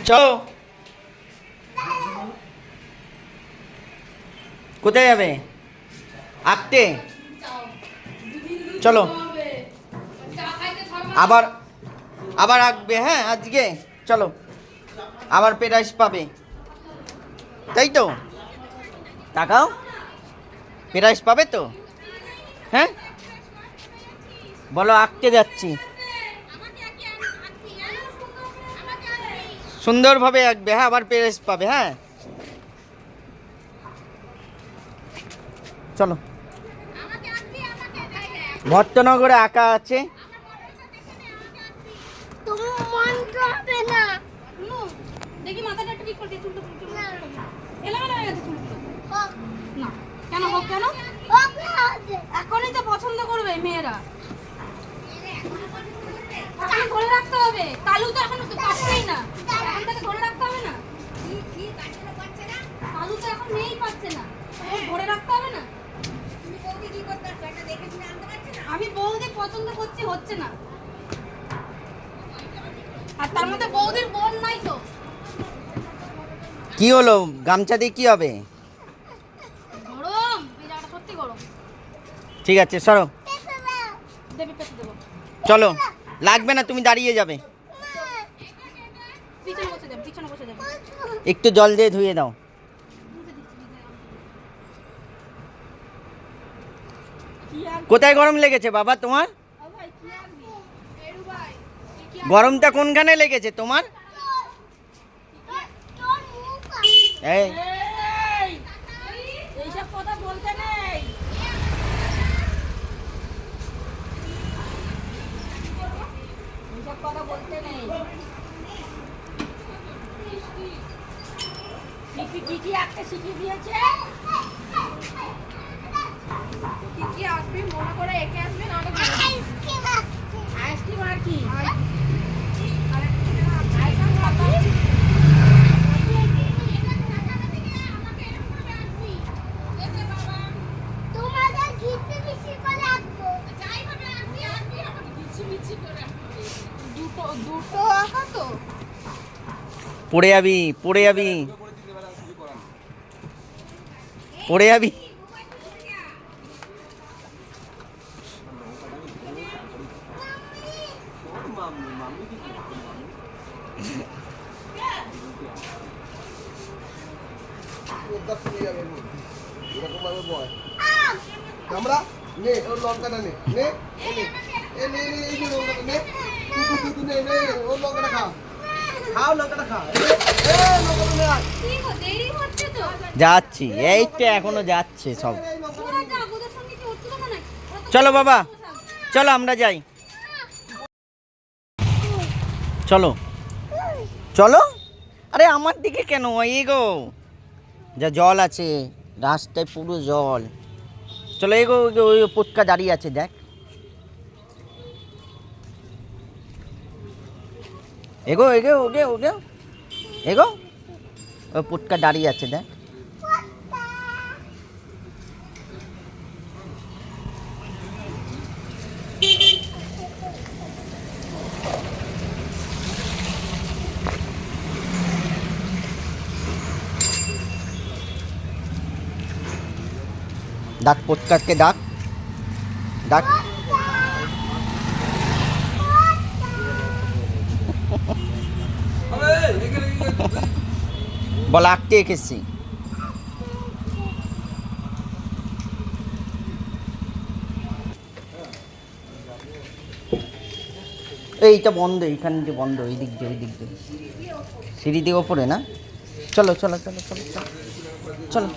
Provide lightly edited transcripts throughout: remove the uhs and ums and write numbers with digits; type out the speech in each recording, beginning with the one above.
চলো কোথায় যাবে আঁকতে? চলো আবার আবার আঁকবে। হ্যাঁ আজকে চলো আবার প্রাইজ পাবে, তাই তো? তাকাও, প্রাইজ পাবে তো? হ্যাঁ বলো আঁকতে যাচ্ছি। সুন্দরভাবে আঁকবে, হ্যাঁ আবার প্রাইজ পাবে। হ্যাঁ চলো, ভট্টনগরে আঁকা আছে। দেখি মাথাটা একটু ঠিক করতে, চুলটা এলোমেলো হয়ে গেছে চুলগুলো। না কেন হোক, কেন এখনই তো পছন্দ করবে মেয়েরা, এখন ধরে রাখতে হবে। কালু তো এখন পাচ্ছেই না, এখন তাকে ধরে রাখতে হবে না। কালু তো এখন নেই, পাচ্ছে না, ধরে রাখতে হবে না। আমি বৌদি পছন্দ করছি, হচ্ছে না। আর তার মধ্যে বৌদির বোন নাই তো। কি হলো, গামছা দিয়ে কি হবে? গরম, এই জায়গাটা সত্যি গরম। ঠিক আছে সরো, দেবী পেতে দেবো। চলো লাগবে না, তুমি দাঁড়িয়ে যাবে। পিছনে বসে যাবে, পিছনে বসে যাবে। একটু জল দিয়ে ধুয়ে দাও। কোথায় গরম লেগেছে বাবা তোমার? গরমটা কোনখানে লেগেছে তোমার? এই এইসব কথা বলতে নেই। এইসব কথা বলতে নেই। কি কি আঁকতে শিখিয়ে দিয়েছে? কি কি আঁকবি মনে করে এঁকে আসবি, না আইসক্রিম আর কি? দুটো আঁকা তো পড়ে যাবি, পড়ে যাবি, পড়ে যাবি। আমরা নে ওর লঙ্কাটা নে নে এ নে নে এই যে লঙ্কাটা নে তুই নে নে ওর লঙ্কাটা খা, খাও লঙ্কাটা খা। এ লঙ্কাটা নে আয়। কি গো, দেরি হচ্ছে তো। যাচ্ছি, এই তো এখনো যাচ্ছে সব। ওরা যাও, ওদের সঙ্গে কি উঠতে দেবো না? চলো বাবা, চলো আমরা যাই। চলো চলো, আরে আমার দিকে কেন এগো, যা জল আছে রাস্তায় পুরো জল। চলো এগো, ওই পুচকা দাঁড়িয়ে আছে দেখ, এগো এগো ওগে ওগে এগো, ওই পুচকা দাঁড়িয়ে আছে দেখ। ডাক পুচকাকে, ডাক ডাক। বল আঁকতে এঁকেছি। এইটা বন্ধ, এইখান দিয়ে বন্ধ, ওই দিক দিয়ে, ওই দিক দিয়ে সিঁড়ি দিয়ে ওপরে না। চলো চলো চলো চলো চলো চলো।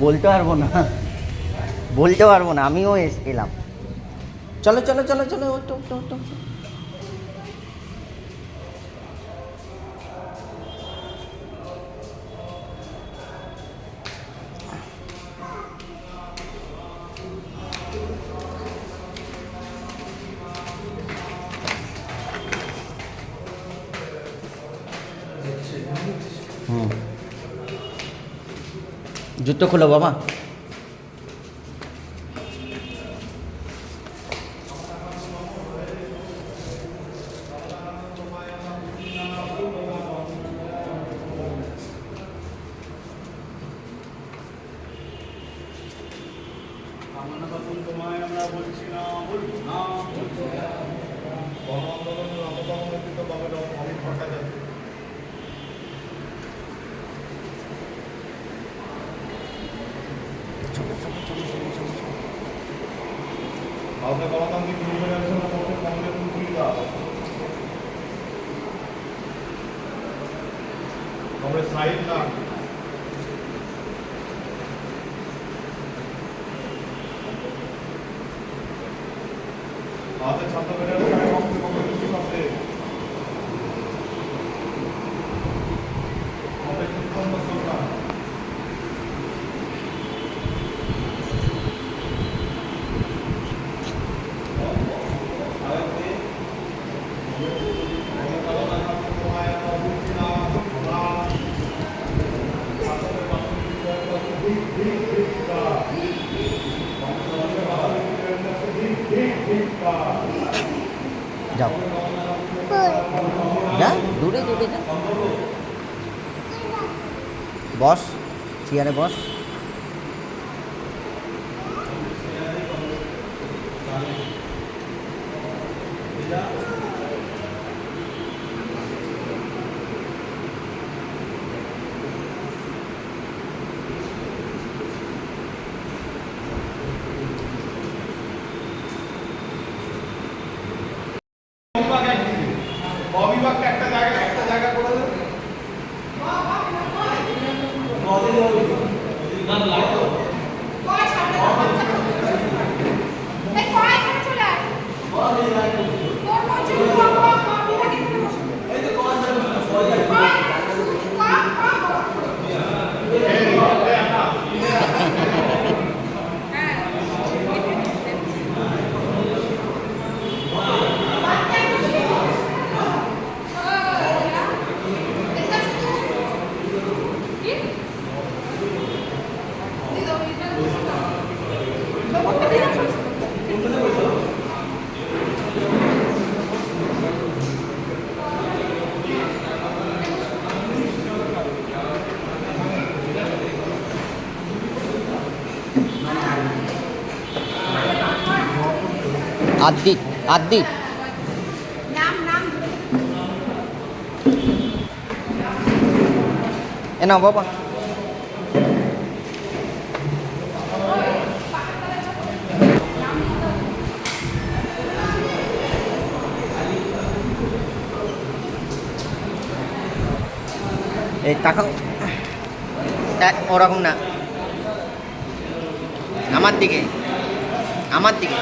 বলতে পারবো না, বলতে পারবো না, আমিও এলাম। চলো চলো চলো চলো, ওটো ওটো ওটো। জুতো খোলো বাবা। ভারতের গণতান্ত্রিক নির্বাচনের পক্ষে কংগ্রেস ভূমিকা কংগ্রেস রাইট না ভারতের ছাত্র ফেডারেশনের পক্ষে কংগ্রেস শব্দে কংগ্রেস উত্তম সরকার যাও, যা দূরে দূরে যা, বস, চেয়ারে বস। অবিভাগকে একটা জায়গা করে দেবে আদ্দিত, আদ্দিত, এ নাও বাবা। এই তাকাও, ওরকম না, আমার দিকে, আমার দিকে।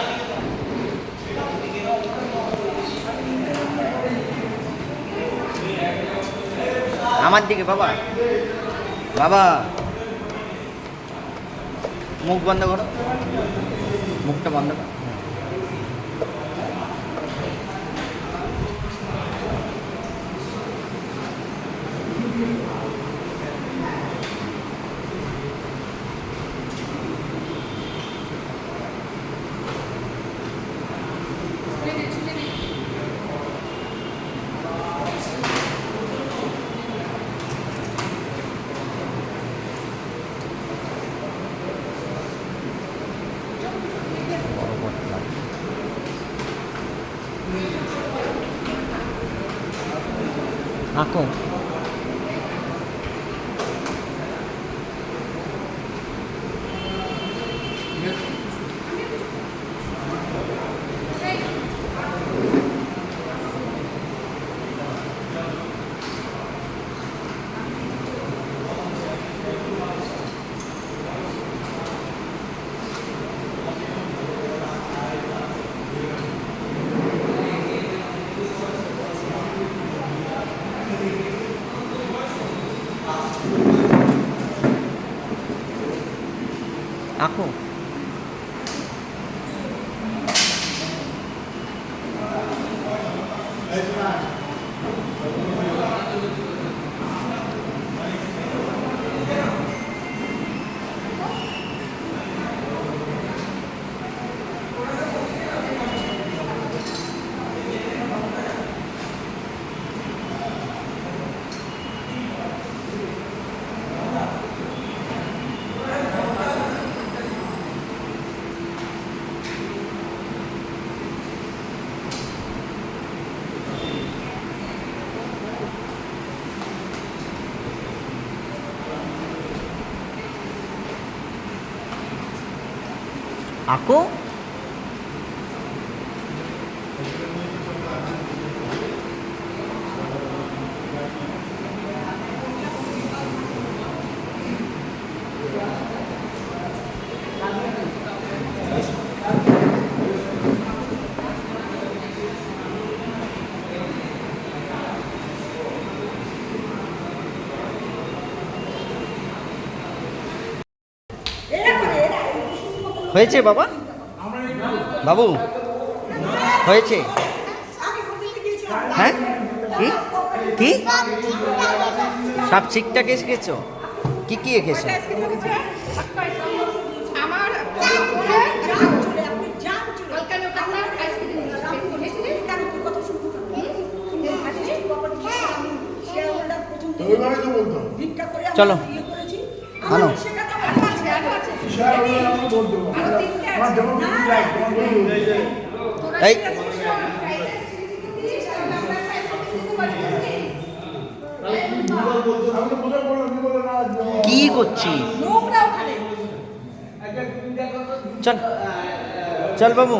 আমার দিকে বাবা, বাবা মুখ বন্ধ করো, মুখটা বন্ধ করো। আঁকো। আঁকো। আঁকো। হয়েছে বাবা? বাবু হয়েছে? হ্যাঁ, কি কি সব ঠিকঠাক এসেছো? কি কি এঁকেছো? ওইভাবেই তো বলতো। চলো আনো। আমার যেমন এই কি করছিস? চল চল বাবু।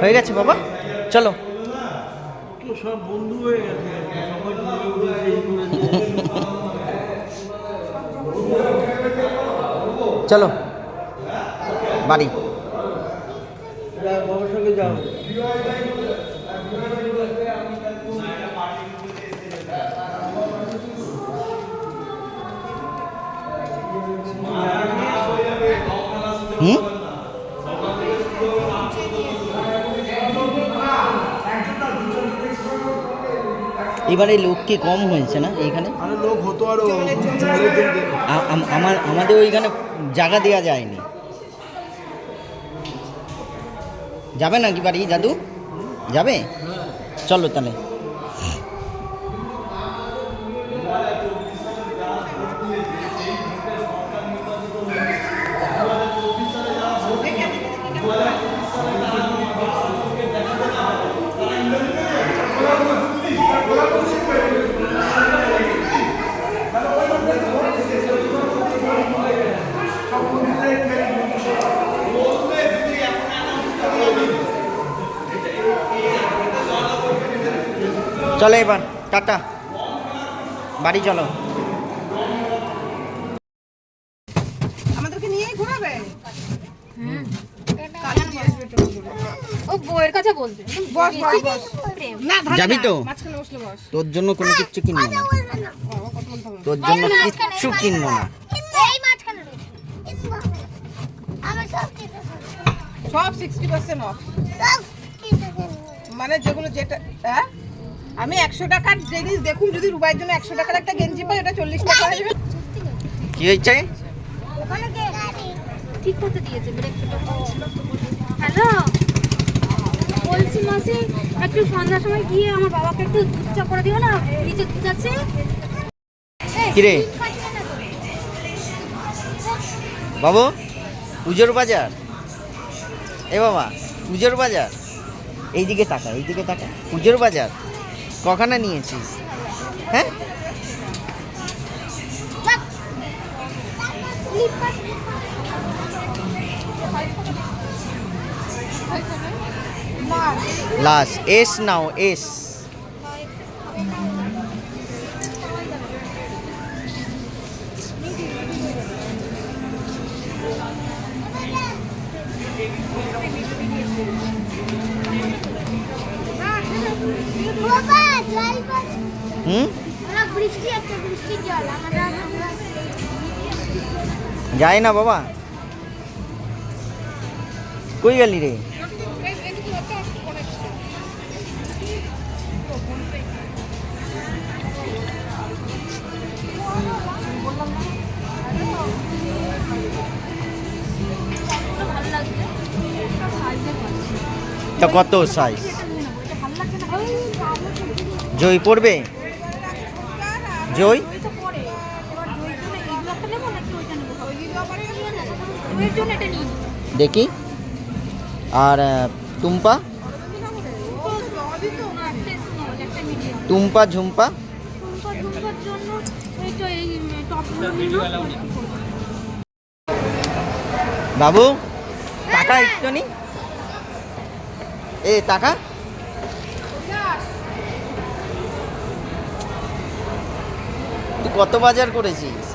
হয়ে গেছে বাবা, চলো। সব বন্ধু হয়ে গেছে, চলো বাড়ি। বাবার সঙ্গে যাও। হুম, এবারে লোক কি কম হয়েছে না এইখানে? আরো লোক হতো, আরো আমাদের ওইখানে জায়গা দেওয়া যায়নি। যাবে নাকি বাড়ি দাদু? যাবে? চলো তাহলে। চলো এবার টাটা, বাড়ি চলো। আমাদেরকে নিয়েই ঘোরাবে। ও বউয়ের কাছে বলবে বস বস বস। না ধরে যাবি না, তো? মাঝখানে বসলে বস। তোর জন্য কোনো কিচ্ছু কিনবো না, তোর জন্য কিচ্ছু কিনবো না। সব 60% অফ, মানে যেগুলো যেটা আমি 100 টাকার জিনিস দেখুন, যদি রুবাইয়ের জন্য 100 টাকার একটা গেঞ্জি পাই, ওটা 40 টাকা হয়ে যাবে। কি হয়েছে? ঠিক করতে দিয়েছে হ্যালো, বলছি মাসি একটু সন্ধ্যার সময় গিয়ে আমার বাবাকে একটু দুধ চা করে দিও না, নিচে দুধ আছে। কিরে বাবু, পুজোর বাজার? এ বাবা, পুজোর বাজার? এইদিকে তাকা, এইদিকে তাকা। পুজোর বাজার কখানা নিয়েছিস? হ্যাঁ, লাস্ট এস নাও, এস। হুম, যায় না বাবা। কই গেলি রে? ভালো লাগছে, তা কত সাইজ? জয় পড়বে? জয় দেখি। আর টুম্পা, টুম্পা ঝুম্পা? বাবু টাকা একটু নি, এ টাকা। তুই কত বাজার করেছিস?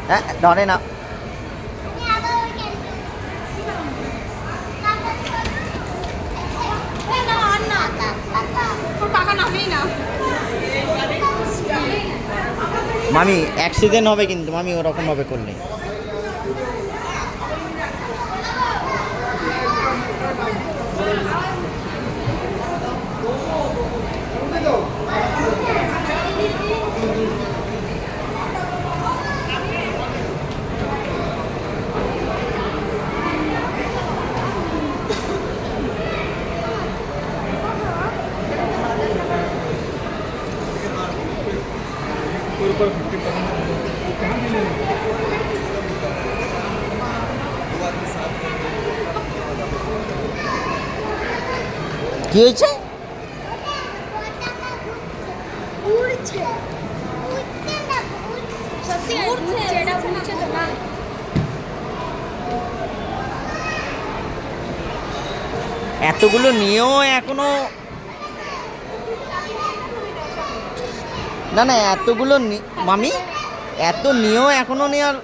হ্যাঁ, ধরে না। মামি অ্যাক্সিডেন্ট হবে কিন্তু, মামি ওরকম ভাবে করলে। কি হয়েছে? এতগুলো নিয়েও এখনো, না না, এতগুলো মামি এত নিয়েও এখনো নেওয়ার।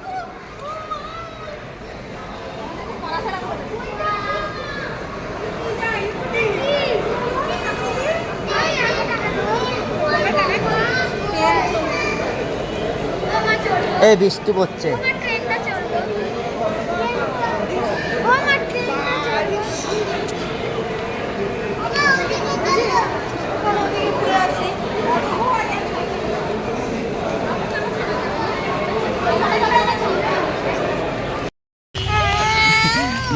এই বৃষ্টি পড়ছে।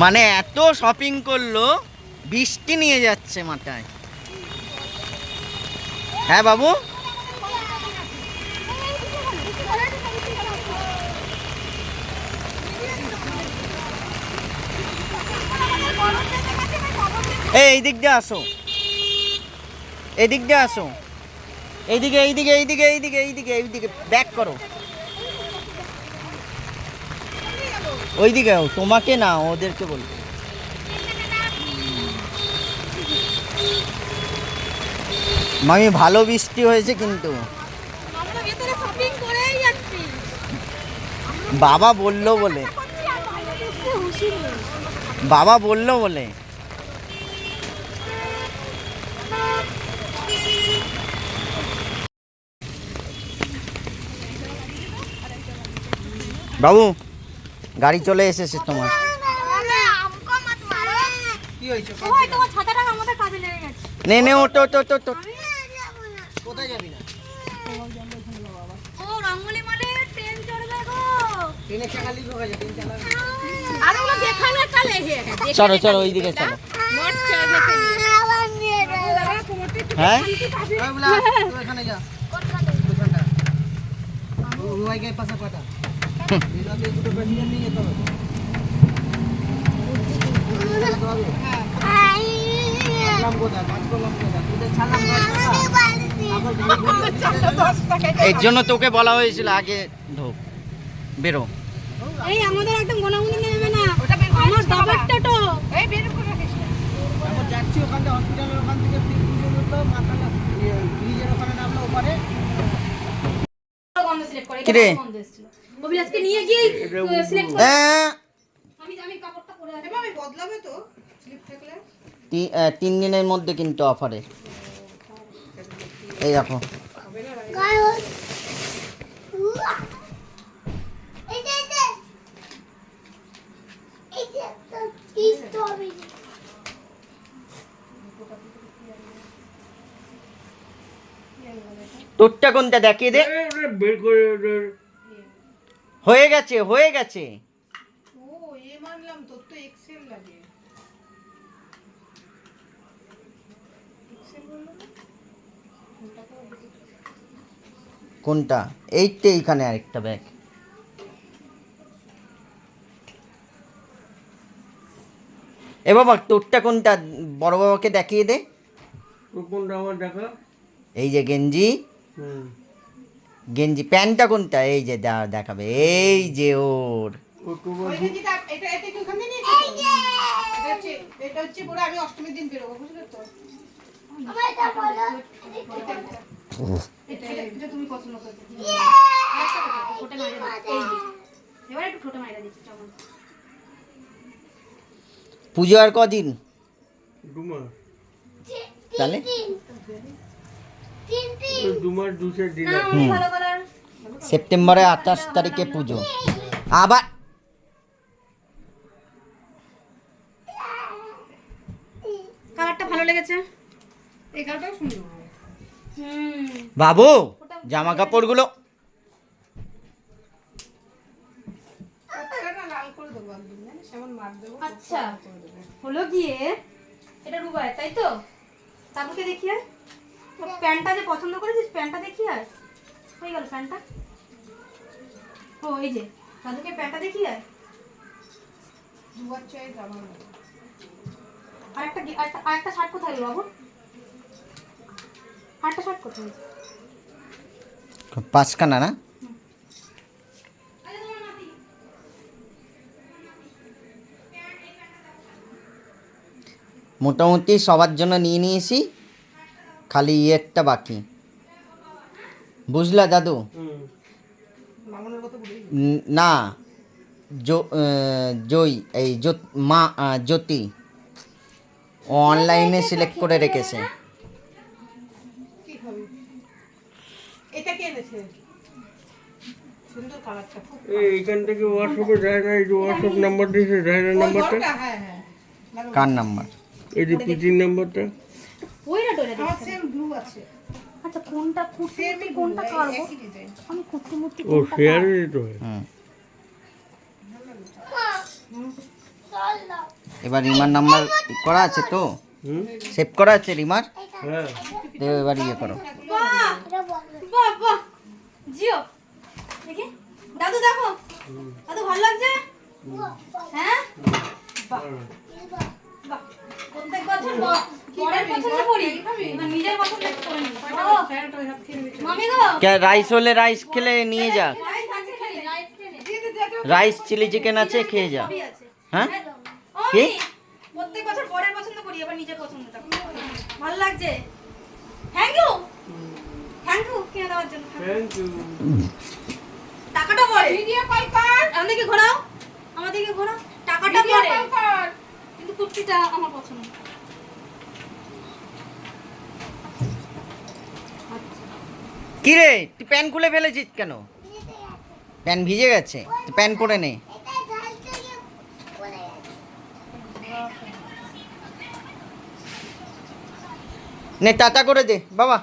মানে এত শপিং করলো, বৃষ্টি নিয়ে যাচ্ছে মাথায়। হ্যাঁ বাবু, এই দিক দিয়ে আসো, এদিক দিয়ে আসো, এইদিকে এইদিকে এইদিকে এইদিকে এইদিকে এইদিকে ব্যাক করো। ওইদিকে তোমাকে না, ওদেরকে বলবো। মামি ভালো বৃষ্টি হয়েছে কিন্তু। বাবা বললো বলে, বাবা বললো বলে। বাবু গাড়ি চলে এসেছে তোমার। কি হয়েছে? তোমার ছাতাটা আমাদের কাজে লেগে গেছে। নে নে ওটো ওটো ওটো ওটো। কোথায় যাবি না? ও রঙ্গলি মানে ট্রেন চড়বে গো। ট্রেনের চাকা লিক হয়ে গেছে, ট্রেন চালাবে। আর ওগুলো দেখানো একটা লেগে গেছে। চলো চলো ওইদিকে চলো। নট চলে গেছে। দাদা কোমরটা একটু হ্যাঁ ওই বলা, তুই এখানে যা। ওইখানটা। ওইকে পাশে পাঠা। এগুলোতে দুটো প্রেসিডেন্ট নিয়ে যেতে হবে। যেতে হবে? আসলাম কোথায়? কাজ করলাম কোথায়? তোদের ছাড়লাম কোথায়? তারপর গাড়ি ঘুরিয়ে দিতে হবে। 10 টাকা এর জন্য তোকে বলা হয়েছিল আগে ঢোক, বেরো। এই আমাদের একদম গোনাগুনি নেবে না। ওটা বের করে আমার দিস না বাবা। দাবারটা তো। এই বের করে রাখিস না। তারপর যাচ্ছি ওখানটা হসপিটালের ওখান থেকে তিন উঠলো, মাথাটা ব্রিজের ওখানে নামলো ওপারে। গন্ধ সিলেক্ট করে। কি রে? গন্ধ এসেছিল। অভিলাষকে নিয়ে গিয়ে সিলেক্ট করে। হ্যাঁ আমি কাপড়টা পরে আছি। এবার আমি বদলাবে তো স্লিপ থাকলে। 3 দিনের মধ্যে কিন্তু অফারে। এই দেখো তোরটা কোনটা দেখিয়ে দে। হয়ে গেছে হয়ে গেছে। ও এ মানলাম, তোর তো এক্সেল লাগে। এক্সেল বললো না? কোনটা? এইটা, এইখানে আরেকটা ব্যাগ। এ বাবা তোরটা কোনটা, বড় বাবাকে দেখিয়ে দে। কোনটা আমার দেখা? এই যে গেঞ্জি, গেঞ্জি প্যান্টটা কোনটা? এই যে দেখাবে, এই যে ওর। ওই গেঞ্জিটা এটা এটা কি ওখান থেকে নিয়েছিস? এটা হচ্ছে পুরো আমি অষ্টমীর দিন বেরোবো, বুঝলে তো? এটা তুমি পছন্দ করেছো। ঠোঁটে মাইরা দিচ্ছি। এই যে। এবার একটু ঠোঁটে মাইরা দিচ্ছি কেমন। পুজো আর কদিন? তাহলে না আমি ভালো কালার। সেপ্টেম্বরে 28 তারিখে পুজো। আবার কালারটা ভালো লেগেছে। এই কালটাও সুন্দর। বাবু জামা কাপড়গুলো একটা না লাল করে দেবো একদম, জানিস? এমন মার দেবো। আচ্ছা হলো গিয়ে এটা রুবাই তাই তো। তারপরে দেখি আর তোর প্যান্টটা যে পছন্দ করেছিস, প্যান্টটা দেখি আর হয়ে গেল প্যান্টটা। ও এই যে দাদুকে প্যান্টটা দেখি আর দুবার চাই জামা নেবো। আরেকটা শার্ট কোথায় গেল বাবু? আরেকটা শার্ট কোথায়? 5খানা না? মোটামুটি সবার জন্য নিয়ে নিয়েছি, খালি ইয়েরটা বাকি। বুঝলা দাদু? মামনের কথা বলি। না জয় এই মা জ্যোতি ও অনলাইনে সিলেক্ট করে রেখেছে। কি খাবি? এটা কে এনেছে? সুন্দর কালারটা খুব। এইখান থেকে হোয়াটসঅ্যাপে যায় না, এই যে হোয়াটসঅ্যাপ নাম্বার দিয়েছে, যায় না ওই নাম্বারটা, ঘরটা, হ্যাঁ হ্যাঁ। কার নাম্বার? এই যে পিজির নাম্বারটা। ওইটা টয়টা আমার দেখছি। সেম ব্লু আছে। আচ্ছা কোনটা সেম কুর্তি কোনটা কাটবো? একই ডিজাইন। আমি কুর্তি মুর্তি ও কোনটা শেয়ারে দিতে হয়। হুম, এবার রিমার নাম্বার করা আছে তো? হুম, সেভ করা আছে রিমার? হ্যাঁ। তো এবার ইয়ে করো। বাহ বাহ বাহ জিও দেখি দাদু দেখো দাদু ভালো লাগছে হ্যাঁ বাহ বাহ প্রত্যেক বছর বরের পছন্দ করি না নিজের পছন্দ করে নি ও প্যান্ট ওই হাত খেয়ে নিবি। মামি গো রাইস হলে রাইস খেলে নিয়ে যা, রাইস আছে খালি রাইস খেলে রাইস চিলি চিকেন আছে খেয়ে যা। সবই আছে হ্যাঁ ও কি? প্রত্যেক বছর বরের পছন্দ করি এবার নিজের পছন্দটা ভালো লাগছে থ্যাংক ইউ কিনে দেওয়ার জন্য থ্যাংক ইউ। টাকাটা পরে ভিডিও কল কর। আমাদেরকে ঘোরাও আমাদেরকে ঘোরাও টাকাটা ভিডিও পরে কল কর। কিন্তু কুর্তিটা আমার পছন্দ কি রে তুই প্যান্ট খুলে ফেলেছিস কেন? প্যান্ট ভিজে গেছে, তুই প্যান্ট পরে নে। নে টাটা করে দে বাবা।